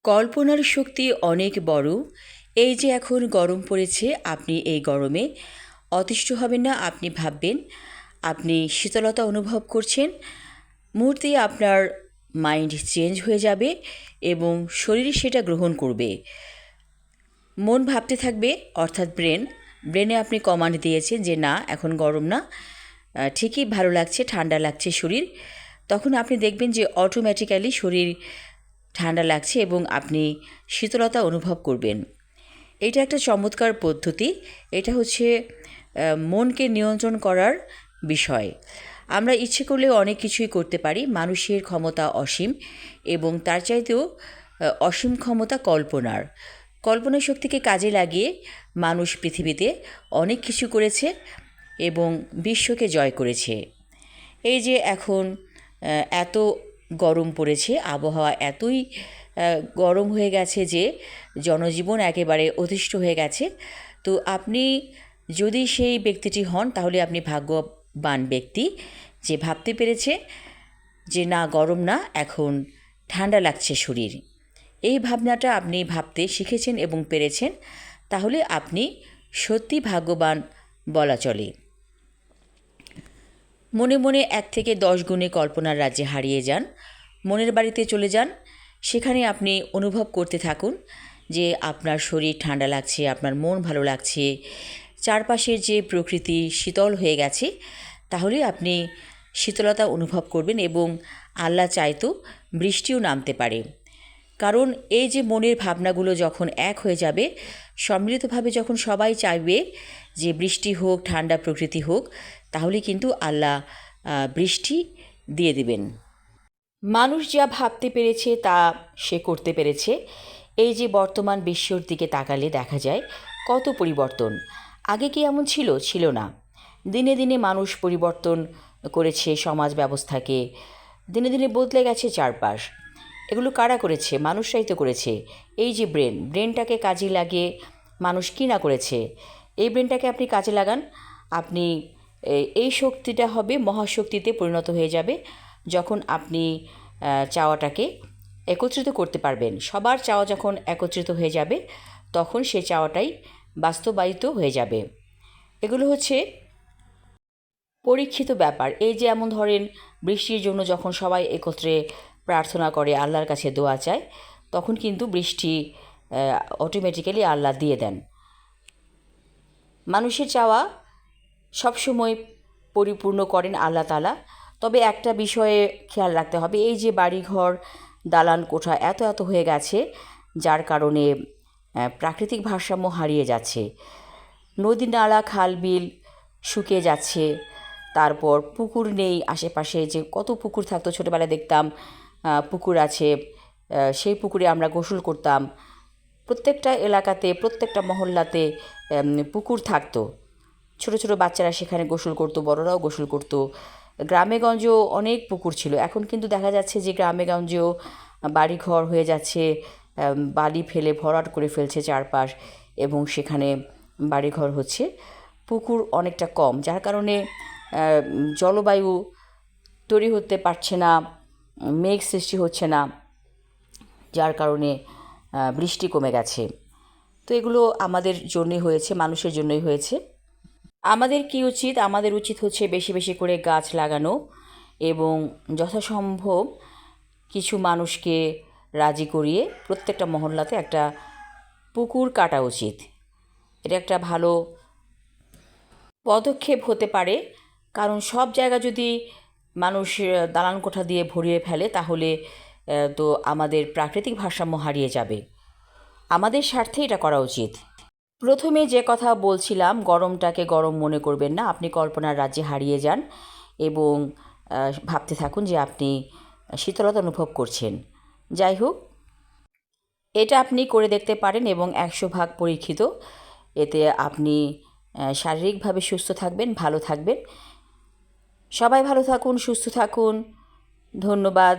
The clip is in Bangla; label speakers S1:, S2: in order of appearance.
S1: কল্পনার শক্তি অনেক বড়। এই যে এখন গরম পড়েছে, আপনি এই গরমে অতিষ্ঠ হবেন না। আপনি ভাববেন আপনি শীতলতা অনুভব করছেন। মুহূর্তেই আপনার মাইন্ড চেঞ্জ হয়ে যাবে এবং শরীর সেটা গ্রহণ করবে। মন ভাবতে থাকবে, অর্থাৎ ব্রেনে আপনি কমান্ড দিয়েছেন যে না, এখন গরম না, ঠিকই ভালো লাগছে, ঠান্ডা লাগছে শরীর। তখন আপনি দেখবেন যে অটোমেটিক্যালি শরীর ঠান্ডা লাগছে এবং আপনি শীতলতা অনুভব করবেন। এটা একটা চমৎকার পদ্ধতি। এটা হচ্ছে মনকে নিয়ন্ত্রণ করার বিষয়। আমরা ইচ্ছে করলে অনেক কিছুই করতে পারি। মানুষের ক্ষমতা অসীম এবং তার চাইতেও অসীম ক্ষমতা কল্পনার। কল্পনা শক্তিকে কাজে লাগিয়ে মানুষ পৃথিবীতে অনেক কিছু করেছে এবং বিশ্বকে জয় করেছে। এই যে এখন এত গরম পড়েছে, আবহাওয়া এতই গরম হয়ে গেছে যে জনজীবন একেবারে অতিষ্ঠ হয়ে গেছে। তো আপনি যদি সেই ব্যক্তিটি হন, তাহলে আপনি ভাগ্যবান ব্যক্তি যে ভাবতে পেরেছে যে না, গরম না, এখন ঠান্ডা লাগছে শরীর। এই ভাবনাটা আপনি ভাবতে শিখেছেন এবং পেরেছেন, তাহলে আপনি সত্যি ভাগ্যবান বলা চলে। মনে মনে 1 থেকে 10 গুণে কল্পনার রাজ্যে হারিয়ে যান। মনের বাড়িতে চলে যান। সেখানে আপনি অনুভব করতে থাকুন যে আপনার শরীর ঠান্ডা লাগছে, আপনার মন ভালো লাগছে, চারপাশের যে প্রকৃতি শীতল হয়ে গেছে। তাহলে আপনি শীতলতা অনুভব করবেন এবং আল্লাহ চাইতো বৃষ্টিও নামতে পারে। কারণ এই যে মনের ভাবনাগুলো যখন এক হয়ে যাবে, সম্মিলিতভাবে যখন সবাই চাইবে যে বৃষ্টি হোক, ঠান্ডা প্রকৃতি হোক, তাহলে কিন্তু আল্লাহ বৃষ্টি দিয়ে দিবেন। মানুষ যা ভাবতে পেরেছে তা সে করতে পেরেছে। এই যে বর্তমান বিশ্বর দিকে তাকালে দেখা যায় কত পরিবর্তন। আগে কি এমন ছিল? ছিল না। দিনে দিনে মানুষ পরিবর্তন করেছে সমাজ ব্যবস্থাকে। দিনে দিনে বদলে গেছে চারপাশ। এগুলো কারা করেছে? মানুষরাই তো করেছে। এই যে ব্রেনটাকে কাজে লাগিয়ে মানুষ কী না করেছে। এই ব্রেনটাকে আপনি কাজে লাগান, আপনি এই শক্তিটা হবে মহাশক্তিতে পরিণত হয়ে যাবে। যখন আপনি চাওয়াটাকে একত্রিত করতে পারবেন, সবার চাওয়া যখন একত্রিত হয়ে যাবে, তখন সে চাওয়াটাই বাস্তবায়িত হয়ে যাবে। এগুলো হচ্ছে পরীক্ষিত ব্যাপার। এই যে এমন ধরেন, বৃষ্টির জন্য যখন সবাই একত্রে প্রার্থনা করে, আল্লাহর কাছে দোয়া চায়, তখন কিন্তু বৃষ্টি অটোমেটিক্যালি আল্লাহ দিয়ে দেন। মানুষের চাওয়া সবসময় পরিপূর্ণ করেন আল্লাহ তাআলা। তবে একটা বিষয়ে খেয়াল রাখতে হবে, এই যে বাড়িঘর, দালান কোঠা এত এত হয়ে গেছে, যার কারণে প্রাকৃতিক ভারসাম্য হারিয়ে যাচ্ছে। নদী নালা খাল বিল শুকিয়ে যাচ্ছে। তারপর পুকুর নেই আশেপাশে। যে কত পুকুর থাকতো, ছোটোবেলায় দেখতাম পুকুর আছে, সেই পুকুরে আমরা গোসল করতাম। প্রত্যেকটা এলাকাতে, প্রত্যেকটা মহল্লাতে পুকুর থাকতো। ছোট ছোট বাচ্চারা সেখানে গোসল করতো, বড়রাও গোসল করতো। গ্রামেগঞ্জেও অনেক পুকুর ছিল। এখন কিন্তু দেখা যাচ্ছে যে গ্রামেগঞ্জেও বাড়িঘর হয়ে যাচ্ছে, বালি ফেলে ভরাট করে ফেলছে চারপাশ, এবং সেখানে বাড়িঘর হচ্ছে। পুকুর অনেকটা কম, যার কারণে জলবায়ু তৈরি হতে পারছে না, মেঘ সৃষ্টি হচ্ছে না, যার কারণে বৃষ্টি কমে গেছে। তো এগুলো আমাদের জন্যই হয়েছে, মানুষের জন্যই হয়েছে। আমাদের কি উচিত? আমাদের উচিত হচ্ছে বেশি বেশি করে গাছ লাগানো এবং যথাসম্ভব কিছু মানুষকে রাজি করিয়ে প্রত্যেকটা মহল্লাতে একটা পুকুর কাটা উচিত। এটা একটা ভালো পদক্ষেপ হতে পারে। কারণ সব জায়গা যদি মানুষ দালান কোঠা দিয়ে ভরিয়ে ফেলে, তাহলে তো আমাদের প্রাকৃতিক ভারসাম্য হারিয়ে যাবে। আমাদের স্বার্থে এটা করা উচিত। প্রথমে যে কথা বলছিলাম, গরমটাকে গরম মনে করবেন না। আপনি কল্পনার রাজ্যে হারিয়ে যান এবং ভাবতে থাকুন যে আপনি শীতলতা অনুভব করছেন। যাই হোক, এটা আপনি করে দেখতে পারেন এবং 100 ভাগ পরীক্ষিত। এতে আপনি শারীরিকভাবে সুস্থ থাকবেন, ভালো থাকবেন। সবাই ভালো থাকুন, সুস্থ থাকুন। ধন্যবাদ।